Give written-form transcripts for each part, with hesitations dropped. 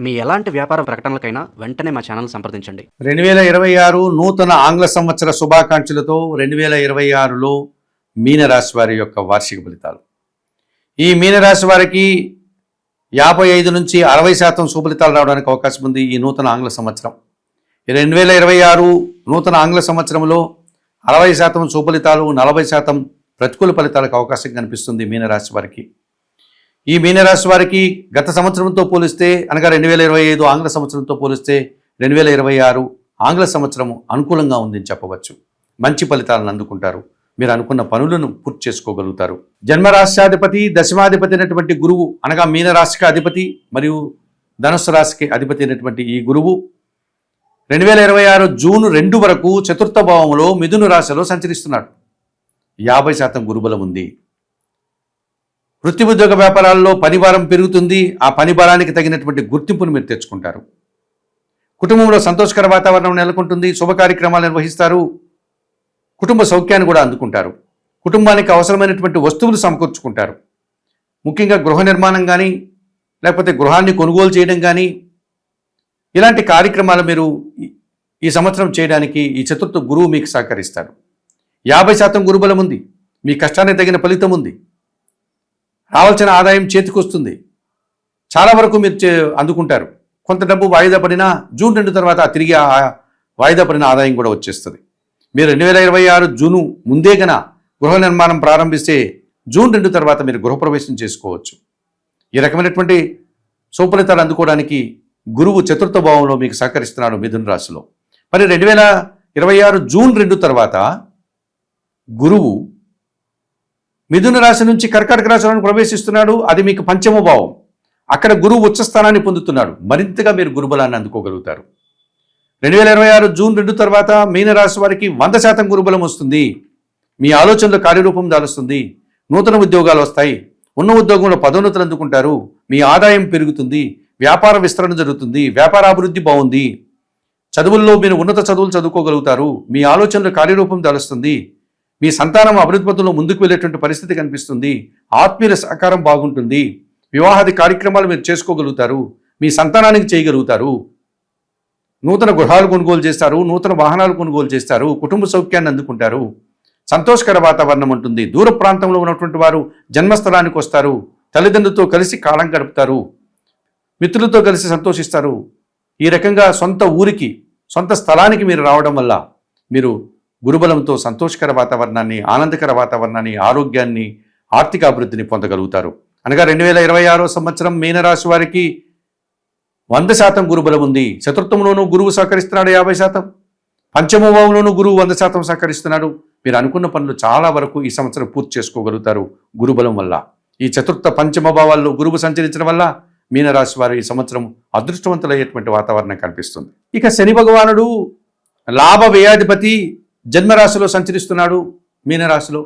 మీ ఎలాంటి వ్యాపార ప్రకటనలకైనా వెంటనే మా ఛానల్ సంప్రదించండి. 2026 నూతన ఆంగ్ల సంవత్సర శుభాకాంక్షలతో 2026లో మీనరాశి వారి యొక్క వార్షిక ఫలితాలు. ఈ మీనరాశి వారికి 55 నుంచి 60% సుఫలితాలు రావడానికి అవకాశం ఉంది. ఈ నూతన ఆంగ్ల సంవత్సరం 2026 నూతన ఆంగ్ల సంవత్సరంలో 60% సుఫలితాలు, 40% ప్రతికూల ఫలితాలకు అవకాశం కనిపిస్తుంది మీనరాశి వారికి. ఈ మీనరాశి వారికి గత సంవత్సరంతో పోలిస్తే అనగా 2025 ఆంగ్ల సంవత్సరంతో పోలిస్తే 2026 ఆంగ్ల సంవత్సరం అనుకూలంగా ఉందని చెప్పవచ్చు. మంచి ఫలితాలను అందుకుంటారు. మీరు అనుకున్న పనులను పూర్తి చేసుకోగలుగుతారు. జన్మరాశ్యాధిపతి, దశమాధిపతి అయినటువంటి గురువు అనగా మీనరాశికి అధిపతి మరియు ధనుస్సు రాశికి అధిపతి అయినటువంటి ఈ గురువు 2026 జూన్ 2 వరకు చతుర్థ భావంలో మిథున రాశిలో సంచరిస్తున్నాడు. 50% గురుబలం ఉంది. వృత్తి ఉద్యోగ వ్యాపారాల్లో పనిభారం పెరుగుతుంది. ఆ పనిభారానికి తగినటువంటి గుర్తింపును మీరు తెచ్చుకుంటారు. కుటుంబంలో సంతోషకర వాతావరణం నెలకొంటుంది. శుభ కార్యక్రమాలు నిర్వహిస్తారు. కుటుంబ సౌఖ్యాన్ని కూడా అందుకుంటారు. కుటుంబానికి అవసరమైనటువంటి వస్తువులు సమకూర్చుకుంటారు. ముఖ్యంగా గృహ నిర్మాణం కానీ లేకపోతే గృహాన్ని కొనుగోలు చేయడం కానీ ఇలాంటి కార్యక్రమాలు మీరు ఈ సంవత్సరం చేయడానికి ఈ చతుర్థ గురువు మీకు సహకరిస్తాడు. 50% గురుబలం ఉంది. మీ కష్టానికి తగిన ఫలితం ఉంది. రావాల్సిన ఆదాయం చేతికి వస్తుంది. చాలా వరకు మీరు అందుకుంటారు. కొంత డబ్బు వాయిదా పడినా జూన్ 2 తర్వాత తిరిగి ఆ వాయిదా పడిన ఆదాయం కూడా వచ్చేస్తుంది. మీరు 2026 జూను ముందే గన గృహ నిర్మాణం ప్రారంభిస్తే జూన్ 2 తర్వాత మీరు గృహప్రవేశం చేసుకోవచ్చు. ఈ రకమైనటువంటి సుఫలితాలు అందుకోవడానికి గురువు చతుర్థ భావంలో మీకు సహకరిస్తున్నాడు మిథున రాశిలో. మరి 2026 జూన్ 2 తర్వాత గురువు మిథున రాశి నుంచి కర్కాటక రాశిలో ప్రవేశిస్తున్నాడు. అది మీకు పంచమ భావం. అక్కడ గురువు ఉచ్చస్థానాన్ని పొందుతున్నాడు. మరింతగా మీరు గురుబలాన్ని అందుకోగలుగుతారు. 2026 జూన్ 2 తర్వాత మీనరాశి వారికి 100% గురుబలం వస్తుంది. మీ ఆలోచనలో కార్యరూపం దాలుస్తుంది. నూతన ఉద్యోగాలు వస్తాయి. ఉన్న ఉద్యోగంలో పదోన్నతులు అందుకుంటారు. మీ ఆదాయం పెరుగుతుంది. వ్యాపార విస్తరణ జరుగుతుంది. వ్యాపార అభివృద్ధి బాగుంది. చదువుల్లో మీరు ఉన్నత చదువులు చదువుకోగలుగుతారు. మీ ఆలోచనలో కార్యరూపం దాలుస్తుంది. మీ సంతానం అభివృద్ధి పథంలో ముందుకు వెళ్ళేటువంటి పరిస్థితి కనిపిస్తుంది. ఆత్మీయ సహకారం బాగుంటుంది. వివాహాది కార్యక్రమాలు మీరు చేసుకోగలుగుతారు. మీ సంతానానికి చేయగలుగుతారు. నూతన గృహాలు కొనుగోలు చేస్తారు. నూతన వాహనాలు కొనుగోలు చేస్తారు. కుటుంబ సౌఖ్యాన్ని అందుకుంటారు. సంతోషకర వాతావరణం ఉంటుంది. దూర ప్రాంతంలో ఉన్నటువంటి వారు జన్మస్థలానికి వస్తారు. తల్లిదండ్రులతో కలిసి కాలం గడుపుతారు. మిత్రులతో కలిసి సంతోషిస్తారు. ఈ రకంగా సొంత ఊరికి, సొంత స్థలానికి మీరు రావడం వల్ల మీరు గురుబలంతో సంతోషకర వాతావరణాన్ని, ఆనందకర వాతావరణాన్ని, ఆరోగ్యాన్ని, ఆర్థిక అభివృద్ధిని పొందగలుగుతారు. అనగా 2026 సంవత్సరం మీనరాశి వారికి 100% గురుబలం ఉంది. చతుర్థంలోనూ గురువు సహకరిస్తున్నాడు 50%. పంచమ భావంలోనూ గురువు 100% సహకరిస్తున్నాడు. మీరు అనుకున్న పనులు చాలా వరకు ఈ సంవత్సరం పూర్తి చేసుకోగలుగుతారు గురుబలం వల్ల. ఈ చతుర్థ పంచమ భావాల్లో గురువు సంచరించడం వల్ల మీనరాశి వారు ఈ సంవత్సరం అదృష్టవంతులయ్యేటువంటి వాతావరణం కనిపిస్తుంది. ఇక శని భగవానుడు లాభ వ్యయాధిపతి జన్మరాశిలో సంచరిస్తున్నాడు. మీనరాశిలో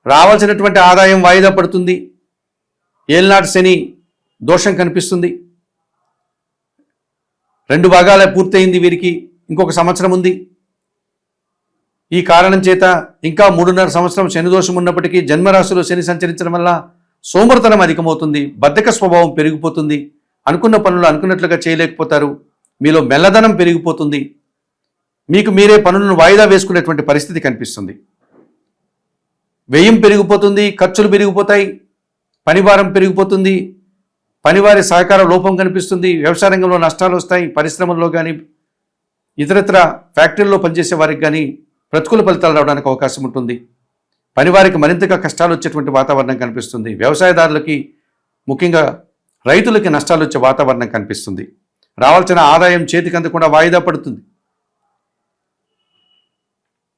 రావాల్సినటువంటి ఆదాయం వాయిదా పడుతుంది. ఏల్నాటి శని దోషం కనిపిస్తుంది. 2 భాగాలే పూర్తయింది. వీరికి ఇంకొక సంవత్సరం ఉంది. ఈ కారణం చేత ఇంకా 3.5 సంవత్సరం శని దోషం ఉన్నప్పటికీ జన్మరాశిలో శని సంచరించడం వల్ల సోమరితనం అధికమవుతుంది. బద్ధక స్వభావం పెరిగిపోతుంది. అనుకున్న పనులు అనుకున్నట్లుగా చేయలేకపోతారు. మీలో మెల్లదనం పెరిగిపోతుంది. మీకు మీరే పనులను వాయిదా వేసుకునేటువంటి పరిస్థితి కనిపిస్తుంది. వ్యయం పెరిగిపోతుంది. ఖర్చులు పెరిగిపోతాయి. పనిభారం పెరిగిపోతుంది. పనివారి సహకార లోపం కనిపిస్తుంది. వ్యవసాయ రంగంలో నష్టాలు వస్తాయి. పరిశ్రమల్లో కానీ ఇతరత్ర ఫ్యాక్టరీల్లో పనిచేసే వారికి కానీ ప్రతికూల ఫలితాలు రావడానికి అవకాశం ఉంటుంది. పనివారికి మరింతగా కష్టాలు వచ్చేటువంటి వాతావరణం కనిపిస్తుంది. వ్యవసాయదారులకి, ముఖ్యంగా రైతులకి నష్టాలు వచ్చే వాతావరణం కనిపిస్తుంది. రావాల్సిన ఆదాయం చేతికి అందకుండా వాయిదా పడుతుంది.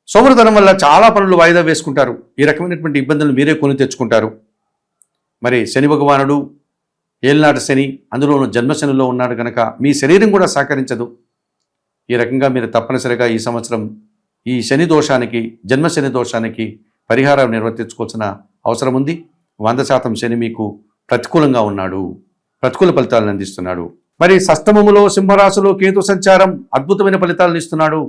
సోమరితనం వల్ల చాలా పనులు వాయిదా వేసుకుంటారు. ఈ రకమైనటువంటి ఇబ్బందులు మీరే కొని తెచ్చుకుంటారు. మరి శని భగవానుడు ఏలినాటి శని, అందులోనూ జన్మశనిలో ఉన్నాడు కనుక మీ శరీరం కూడా సహకరించదు. ఈ రకంగా మీరు తప్పనిసరిగా ఈ సంవత్సరం ఈ శని దోషానికి, జన్మశని దోషానికి పరిహారం నిర్వర్తించుకోవాల్సిన అవసరం ఉంది. 100% శని మీకు ప్రతికూలంగా ఉన్నాడు. ప్రతికూల ఫలితాలను అందిస్తున్నాడు. మరి షష్టమములో సింహరాశిలో కేతు సంచారం అద్భుతమైన ఫలితాలను ఇస్తున్నాడు.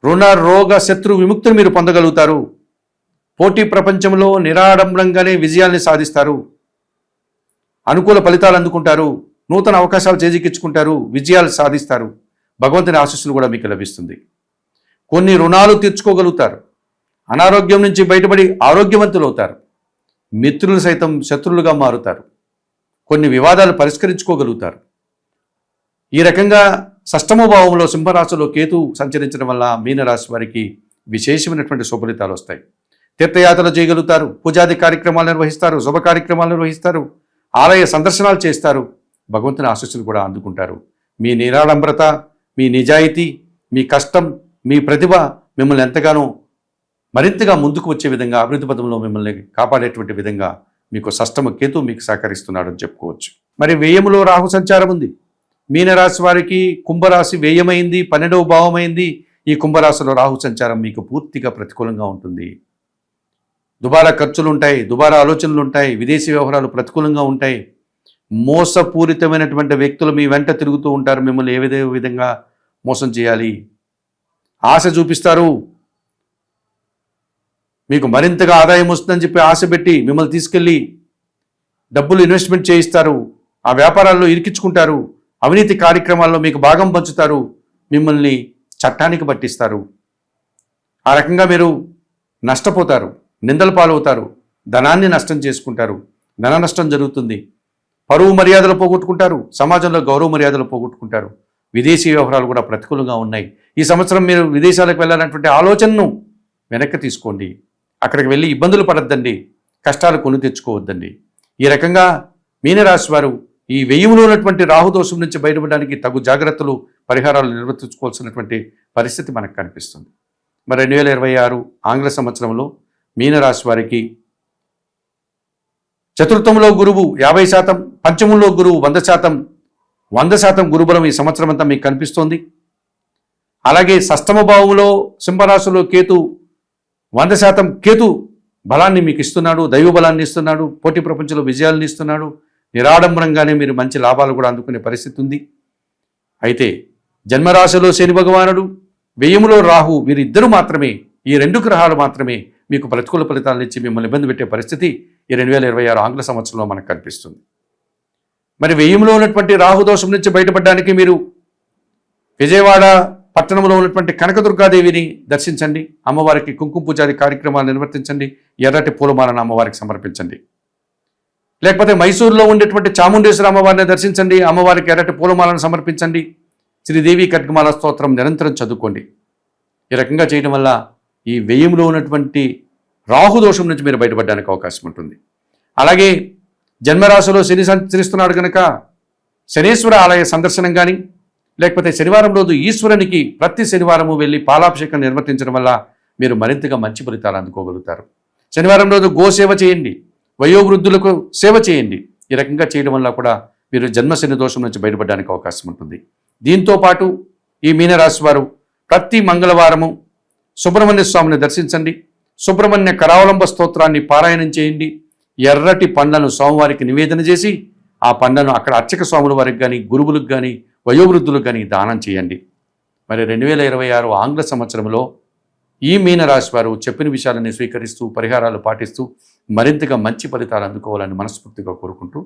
రుణ రోగ శత్రు విముక్తిని మీరు పొందగలుగుతారు. పోటీ ప్రపంచంలో నిరాడంబరంగానే విజయాల్ని సాధిస్తారు. అనుకూల ఫలితాలు అందుకుంటారు, నూతన అవకాశాలు చేజిక్కించుకుంటారు, విజయాలు సాధిస్తారు. భగవంతుని ఆశీస్సులు కూడా మీకు లభిస్తుంది. కొన్ని రుణాలు తీర్చుకోగలుగుతారు. అనారోగ్యం నుంచి బయటపడి ఆరోగ్యవంతులు అవుతారు. మిత్రులు సైతం శత్రువులుగా మారుతారు. కొన్ని వివాదాలు పరిష్కరించుకోగలుగుతారు. ఈ రకంగా షష్టమ భావంలో సింహరాశిలో కేతు సంచరించడం వల్ల మీనరాశి వారికి విశేషమైనటువంటి శుభలితాలు వస్తాయి. తీర్థయాత్రలు చేయగలుగుతారు, పూజాది కార్యక్రమాలు నిర్వహిస్తారు, శుభ కార్యక్రమాలు నిర్వహిస్తారు, ఆలయ సందర్శనాలు చేస్తారు. భగవంతుని ఆశీస్సులు కూడా అందుకుంటారు. మీ నిరాడంబరత, మీ నిజాయితీ, మీ కష్టం, మీ ప్రతిభ మిమ్మల్ని ఎంతగానో మరింతగా ముందుకు వచ్చే విధంగా, అభివృద్ధి పథంలో మిమ్మల్ని కాపాడేటువంటి విధంగా మీకు షష్టమ కేతు మీకు సహకరిస్తున్నాడని చెప్పుకోవచ్చు. మరి వ్యయములో రాహు సంచారం ఉంది. మీనరాశి వారికి కుంభరాశి వ్యయమైంది, 12వ భావమైంది. ఈ కుంభరాశిలో రాహు సంచారం మీకు పూర్తిగా ప్రతికూలంగా ఉంటుంది. దుబారా ఖర్చులు ఉంటాయి, దుబారా ఆలోచనలు ఉంటాయి, విదేశీ వ్యవహారాలు ప్రతికూలంగా ఉంటాయి. మోసపూరితమైనటువంటి వ్యక్తులు మీ వెంట తిరుగుతూ ఉంటారు. మిమ్మల్ని ఏ విధంగా మోసం చేయాలి, ఆశ చూపిస్తారు. మీకు మరింతగా ఆదాయం వస్తుందని చెప్పి ఆశ పెట్టి మిమ్మల్ని తీసుకెళ్ళి డబ్బులు ఇన్వెస్ట్మెంట్ చేయిస్తారు. ఆ వ్యాపారాల్లో ఇరికించుకుంటారు. అవినీతి కార్యక్రమాల్లో మీకు భాగం పంచుతారు. మిమ్మల్ని చట్టానికి పట్టిస్తారు. ఆ రకంగా మీరు నష్టపోతారు, నిందల పాలవుతారు, ధనాన్ని నష్టం చేసుకుంటారు, ధన నష్టం జరుగుతుంది. పరువు మర్యాదలు పోగొట్టుకుంటారు, సమాజంలో గౌరవ మర్యాదలు పోగొట్టుకుంటారు. విదేశీ వ్యవహారాలు కూడా ప్రతికూలంగా ఉన్నాయి. ఈ సంవత్సరం మీరు విదేశాలకు వెళ్ళాలన్నటువంటి ఆలోచనను వెనక్కి తీసుకోండి. అక్కడికి వెళ్ళి ఇబ్బందులు పడద్దండి, కష్టాలు కొని తెచ్చుకోవద్దండి. ఈ రకంగా మీనరాశి వారు ఈ వ్యయములో ఉన్నటువంటి రాహుదోషం నుంచి బయటపడడానికి తగు జాగ్రత్తలు, పరిహారాలు నిర్వర్తించుకోవాల్సినటువంటి పరిస్థితి మనకు కనిపిస్తుంది. మరి 2026 ఆంగ్ల సంవత్సరంలో మీనరాశి వారికి చతుర్థంలో గురువు 50%, పంచమంలో గురువు 100% గురుబలం ఈ సంవత్సరం అంతా మీకు కనిపిస్తోంది. అలాగే షష్టమ భావంలో సింహరాశిలో కేతు 100% కేతు బలాన్ని మీకు ఇస్తున్నాడు, దైవ బలాన్ని ఇస్తున్నాడు, పోటీ ప్రపంచంలో విజయాలను ఇస్తున్నాడు. నిరాడంబరంగానే మీరు మంచి లాభాలు కూడా అందుకునే పరిస్థితి ఉంది. అయితే జన్మరాశిలో శని భగవానుడు, వ్యయములో రాహు, వీరిద్దరూ మాత్రమే, ఈ 2 గ్రహాలు మాత్రమే మీకు ప్రతికూల ఫలితాలను ఇచ్చి మిమ్మల్ని ఇబ్బంది పెట్టే పరిస్థితి ఈ 2026 ఆంగ్ల సంవత్సరంలో మనకు కనిపిస్తుంది. మరి వ్యయంలో ఉన్నటువంటి రాహుదోషం నుంచి బయటపడడానికి మీరు విజయవాడ పట్టణంలో ఉన్నటువంటి కనకదుర్గాదేవిని దర్శించండి. అమ్మవారికి కుంకుమ పూజాది కార్యక్రమాలు నిర్వర్తించండి. ఎర్రటి పూలమాలను అమ్మవారికి సమర్పించండి. లేకపోతే మైసూరులో ఉండేటువంటి చాముండేశ్వరి అమ్మవారిని దర్శించండి. అమ్మవారికి ఎర్రటి పూలమాలను సమర్పించండి. శ్రీదేవి ఖడ్గమాల స్తోత్రం నిరంతరం చదువుకోండి. ఈ రకంగా చేయడం వల్ల ఈ వ్యయంలో ఉన్నటువంటి రాహుదోషం నుంచి మీరు బయటపడడానికి అవకాశం ఉంటుంది. అలాగే జన్మరాశిలో శని సంచరిస్తున్నాడు కనుక శనీశ్వర ఆలయ సందర్శనం కానీ, లేకపోతే శనివారం రోజు ఈశ్వరునికి ప్రతి శనివారము వెళ్ళి పాలాభిషేకం నిర్వర్తించడం వల్ల మీరు మరింతగా మంచి ఫలితాలు అందుకోగలుగుతారు. శనివారం రోజు గోసేవ చేయండి, వయోవృద్ధులకు సేవ చేయండి. ఈ రకంగా చేయడం వల్ల కూడా మీరు జన్మశని దోషం నుంచి బయటపడడానికి అవకాశం ఉంటుంది. దీంతో పాటు ఈ మీనరాశి వారు ప్రతి మంగళవారము సుబ్రహ్మణ్య స్వామిని దర్శించండి. సుబ్రహ్మణ్య కరావలంబ స్తోత్రాన్ని పారాయణం చేయండి. ఎర్రటి పండ్లను స్వామివారికి నివేదన చేసి ఆ పండ్లను అక్కడ అర్చక స్వాముల వారికి కానీ, గురువులకు కానీ, వయోవృద్ధులకు కానీ దానం చేయండి. మరి 2026 ఆంగ్ల సంవత్సరంలో ఈ మీనరాశి వారు చెప్పిన విషయాలని స్వీకరిస్తూ, పరిహారాలు పాటిస్తూ మరింతగా మంచి ఫలితాలు అందుకోవాలని మనస్ఫూర్తిగా కోరుకుంటూ